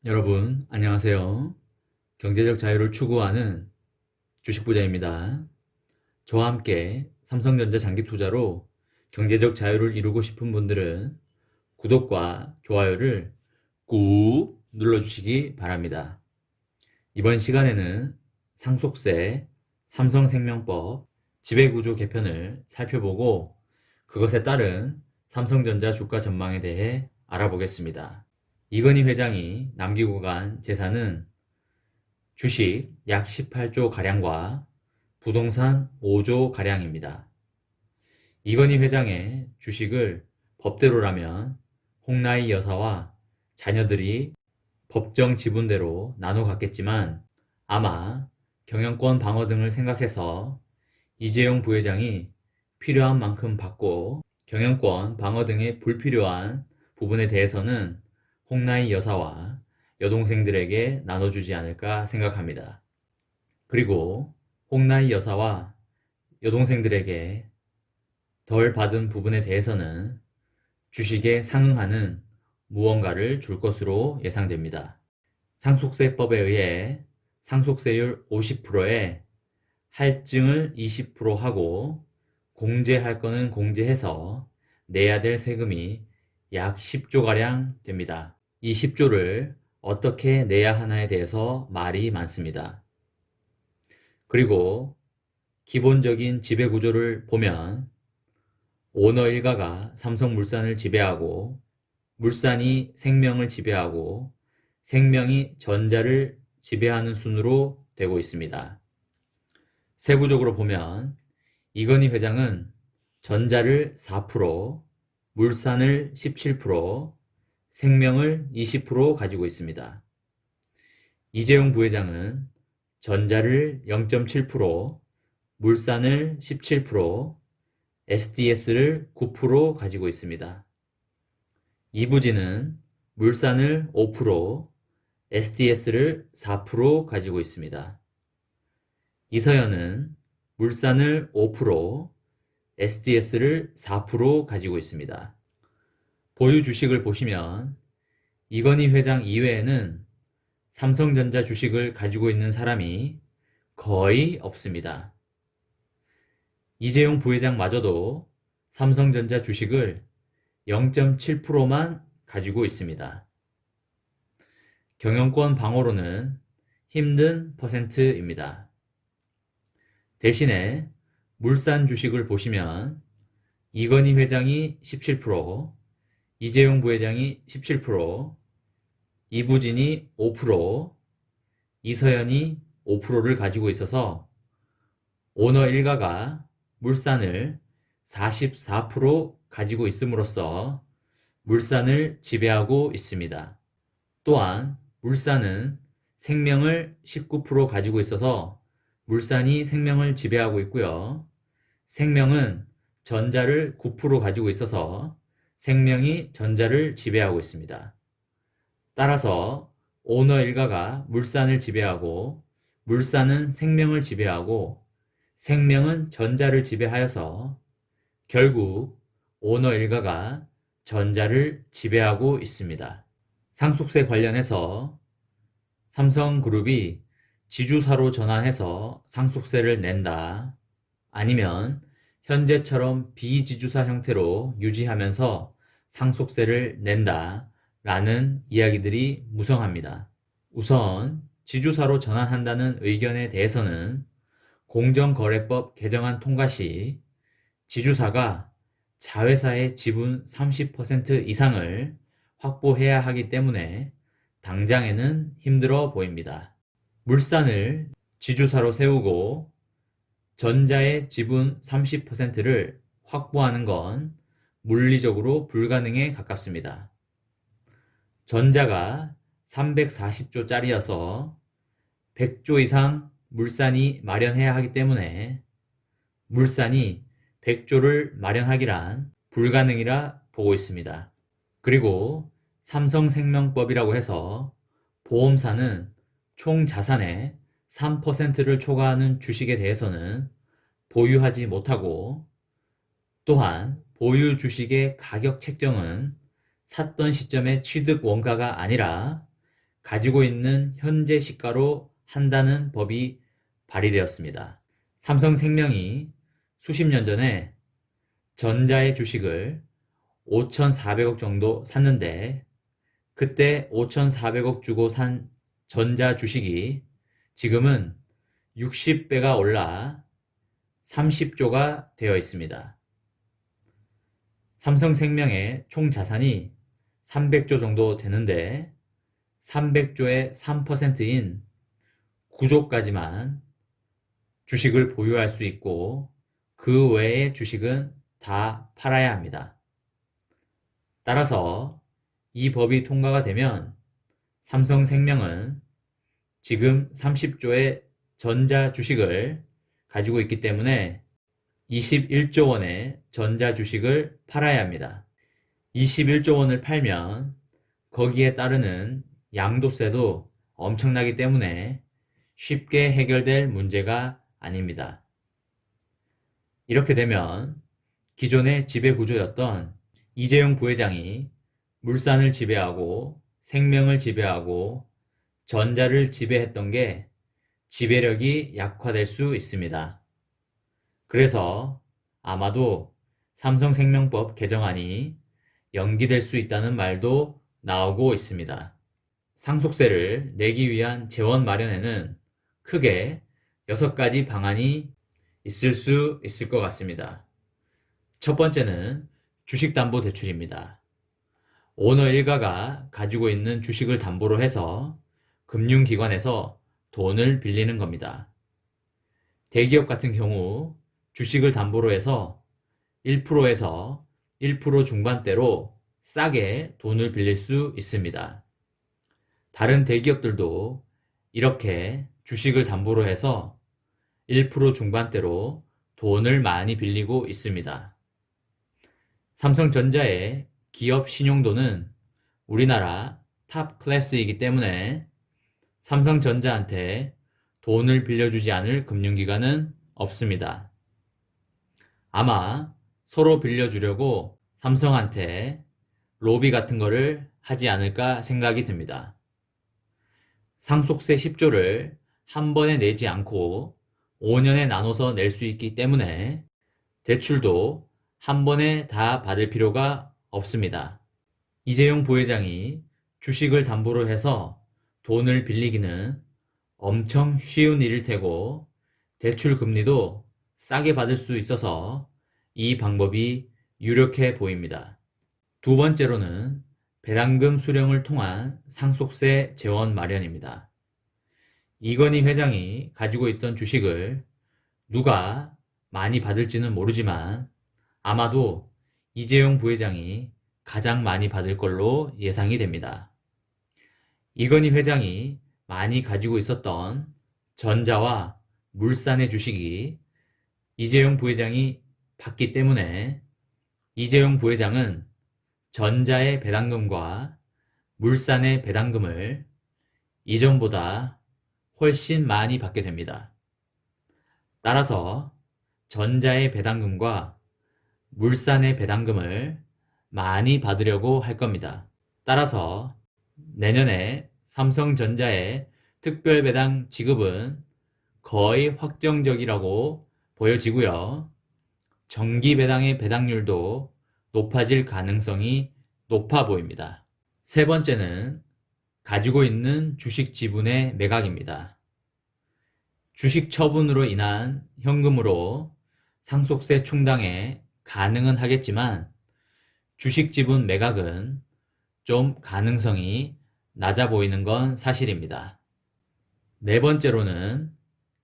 여러분, 안녕하세요. 경제적 자유를 추구하는 주식부자입니다. 저와 함께 삼성전자 장기 투자로 경제적 자유를 이루고 싶은 분들은 구독과 좋아요를 꾹 눌러주시기 바랍니다. 이번 시간에는 상속세, 삼성생명법, 지배구조 개편을 살펴보고 그것에 따른 삼성전자 주가 전망에 대해 알아보겠습니다. 이건희 회장이 남기고 간 재산은 주식 약 18조 가량과 부동산 5조 가량입니다. 이건희 회장의 주식을 법대로라면 홍나희 여사와 자녀들이 법정 지분대로 나눠 갖겠지만 아마 경영권 방어 등을 생각해서 이재용 부회장이 필요한 만큼 받고 경영권 방어 등의 불필요한 부분에 대해서는 홍나희 여사와 여동생들에게 나눠주지 않을까 생각합니다. 그리고 홍나희 여사와 여동생들에게 덜 받은 부분에 대해서는 주식에 상응하는 무언가를 줄 것으로 예상됩니다. 상속세법에 의해 상속세율 50%에 할증을 20% 하고 공제할 거는 공제해서 내야 될 세금이 약 10조가량 됩니다. 이 10조를 어떻게 내야 하나에 대해서 말이 많습니다. 그리고 기본적인 지배구조를 보면 오너 일가가 삼성물산을 지배하고 물산이 생명을 지배하고 생명이 전자를 지배하는 순으로 되고 있습니다. 세부적으로 보면 이건희 회장은 전자를 4%, 물산을 17%, 생명을 20% 가지고 있습니다. 이재용 부회장은 전자를 0.7%, 물산을 17%, SDS를 9% 가지고 있습니다. 이부진은 물산을 5%, SDS를 4% 가지고 있습니다. 이서연은 물산을 5%, SDS를 4% 가지고 있습니다. 보유 주식을 보시면 이건희 회장 이외에는 삼성전자 주식을 가지고 있는 사람이 거의 없습니다. 이재용 부회장마저도 삼성전자 주식을 0.7%만 가지고 있습니다. 경영권 방어로는 힘든 퍼센트입니다. 대신에 물산 주식을 보시면 이건희 회장이 17%, 이재용 부회장이 17%, 이부진이 5%, 이서연이 5%를 가지고 있어서 오너 일가가 물산을 44% 가지고 있음으로써 물산을 지배하고 있습니다. 또한 물산은 생명을 19% 가지고 있어서 물산이 생명을 지배하고 있고요. 생명은 전자를 9% 가지고 있어서 생명이 전자를 지배하고 있습니다. 따라서 오너 일가가 물산을 지배하고 물산은 생명을 지배하고 생명은 전자를 지배하여서 결국 오너 일가가 전자를 지배하고 있습니다. 상속세 관련해서 삼성그룹이 지주사로 전환해서 상속세를 낸다. 아니면 현재처럼 비지주사 형태로 유지하면서 상속세를 낸다 라는 이야기들이 무성합니다. 우선 지주사로 전환한다는 의견에 대해서는 공정거래법 개정안 통과 시 지주사가 자회사의 지분 30% 이상을 확보해야 하기 때문에 당장에는 힘들어 보입니다. 물산을 지주사로 세우고 전자의 지분 30%를 확보하는 건 물리적으로 불가능에 가깝습니다. 전자가 340조짜리여서 100조 이상 물산이 마련해야 하기 때문에 물산이 100조를 마련하기란 불가능이라 보고 있습니다. 그리고 삼성생명법이라고 해서 보험사는 총 자산의 3%를 초과하는 주식에 대해서는 보유하지 못하고 또한 보유 주식의 가격 책정은 샀던 시점의 취득 원가가 아니라 가지고 있는 현재 시가로 한다는 법이 발의되었습니다. 삼성생명이 수십 년 전에 전자의 주식을 5,400억 정도 샀는데 그때 5,400억 주고 산 전자 주식이 지금은 60배가 올라 30조가 되어 있습니다. 삼성생명의 총 자산이 300조 정도 되는데 300조의 3%인 9조까지만 주식을 보유할 수 있고 그 외의 주식은 다 팔아야 합니다. 따라서 이 법이 통과가 되면 삼성생명은 지금 30조의 전자 주식을 가지고 있기 때문에 21조 원의 전자 주식을 팔아야 합니다. 21조 원을 팔면 거기에 따르는 양도세도 엄청나기 때문에 쉽게 해결될 문제가 아닙니다. 이렇게 되면 기존의 지배구조였던 이재용 부회장이 물산을 지배하고 생명을 지배하고 전자를 지배했던 게 지배력이 약화될 수 있습니다. 그래서 아마도 삼성생명법 개정안이 연기될 수 있다는 말도 나오고 있습니다. 상속세를 내기 위한 재원 마련에는 크게 6가지 방안이 있을 수 있을 것 같습니다. 첫 번째는 주식담보대출입니다. 오너 일가가 가지고 있는 주식을 담보로 해서 금융기관에서 돈을 빌리는 겁니다. 대기업 같은 경우 주식을 담보로 해서 1%에서 1% 중반대로 싸게 돈을 빌릴 수 있습니다. 다른 대기업들도 이렇게 주식을 담보로 해서 1% 중반대로 돈을 많이 빌리고 있습니다. 삼성전자의 기업 신용도는 우리나라 탑 클래스이기 때문에 삼성전자한테 돈을 빌려주지 않을 금융기관은 없습니다. 아마 서로 빌려주려고 삼성한테 로비 같은 거를 하지 않을까 생각이 듭니다. 상속세 10조를 한 번에 내지 않고 5년에 나눠서 낼 수 있기 때문에 대출도 한 번에 다 받을 필요가 없습니다. 이재용 부회장이 주식을 담보로 해서 돈을 빌리기는 엄청 쉬운 일일 테고 대출 금리도 싸게 받을 수 있어서 이 방법이 유력해 보입니다. 두 번째로는 배당금 수령을 통한 상속세 재원 마련입니다. 이건희 회장이 가지고 있던 주식을 누가 많이 받을지는 모르지만 아마도 이재용 부회장이 가장 많이 받을 걸로 예상이 됩니다. 이건희 회장이 많이 가지고 있었던 전자와 물산의 주식이 이재용 부회장이 받기 때문에 이재용 부회장은 전자의 배당금과 물산의 배당금을 이전보다 훨씬 많이 받게 됩니다. 따라서 전자의 배당금과 물산의 배당금을 많이 받으려고 할 겁니다. 따라서 내년에 삼성전자의 특별배당 지급은 거의 확정적이라고 보여지고요. 정기배당의 배당률도 높아질 가능성이 높아 보입니다. 세 번째는 가지고 있는 주식 지분의 매각입니다. 주식 처분으로 인한 현금으로 상속세 충당에 가능은 하겠지만 주식 지분 매각은 좀 가능성이 낮아 보이는 건 사실입니다. 네 번째로는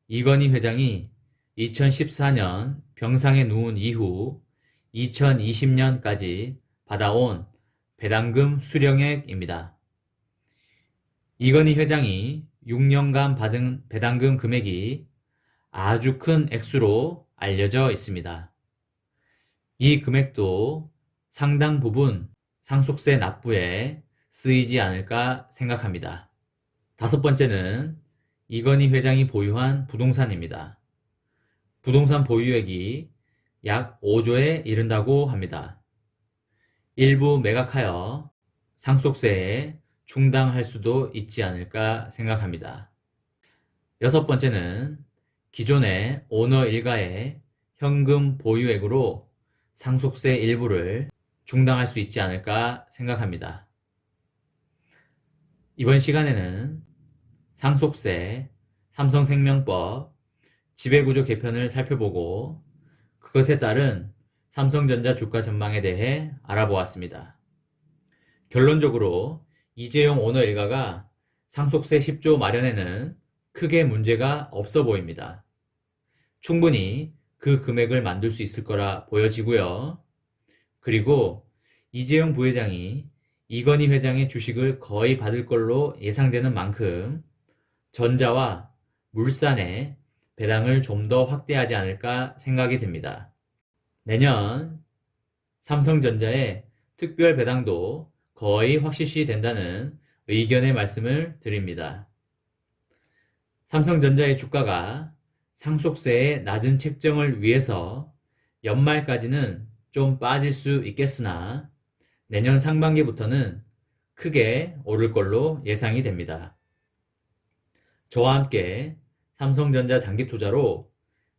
이건희 회장이 2014년 병상에 누운 이후 2020년까지 받아온 배당금 수령액입니다. 이건희 회장이 6년간 받은 배당금 금액이 아주 큰 액수로 알려져 있습니다. 이 금액도 상당 부분 상속세 납부에 쓰이지 않을까 생각합니다. 다섯 번째는 이건희 회장이 보유한 부동산입니다. 부동산 보유액이 약 5조에 이른다고 합니다. 일부 매각하여 상속세에 충당할 수도 있지 않을까 생각합니다. 여섯 번째는 기존의 오너 일가의 현금 보유액으로 상속세 일부를 충당할 수 있지 않을까 생각합니다. 이번 시간에는 상속세, 삼성생명법, 지배구조 개편을 살펴보고 그것에 따른 삼성전자 주가 전망에 대해 알아보았습니다. 결론적으로 이재용 오너 일가가 상속세 10조 마련에는 크게 문제가 없어 보입니다. 충분히 그 금액을 만들 수 있을 거라 보여지고요. 그리고 이재용 부회장이 이건희 회장의 주식을 거의 받을 걸로 예상되는 만큼 전자와 물산의 배당을 좀 더 확대하지 않을까 생각이 됩니다. 내년 삼성전자의 특별 배당도 거의 확실시 된다는 의견의 말씀을 드립니다. 삼성전자의 주가가 상속세의 낮은 책정을 위해서 연말까지는 좀 빠질 수 있겠으나 내년 상반기부터는 크게 오를 걸로 예상이 됩니다. 저와 함께 삼성전자 장기 투자로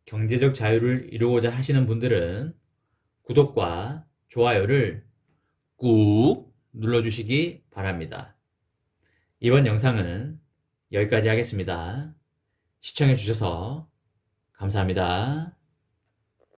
경제적 자유를 이루고자 하시는 분들은 구독과 좋아요를 꾹 눌러주시기 바랍니다. 이번 영상은 여기까지 하겠습니다. 시청해주셔서 감사합니다.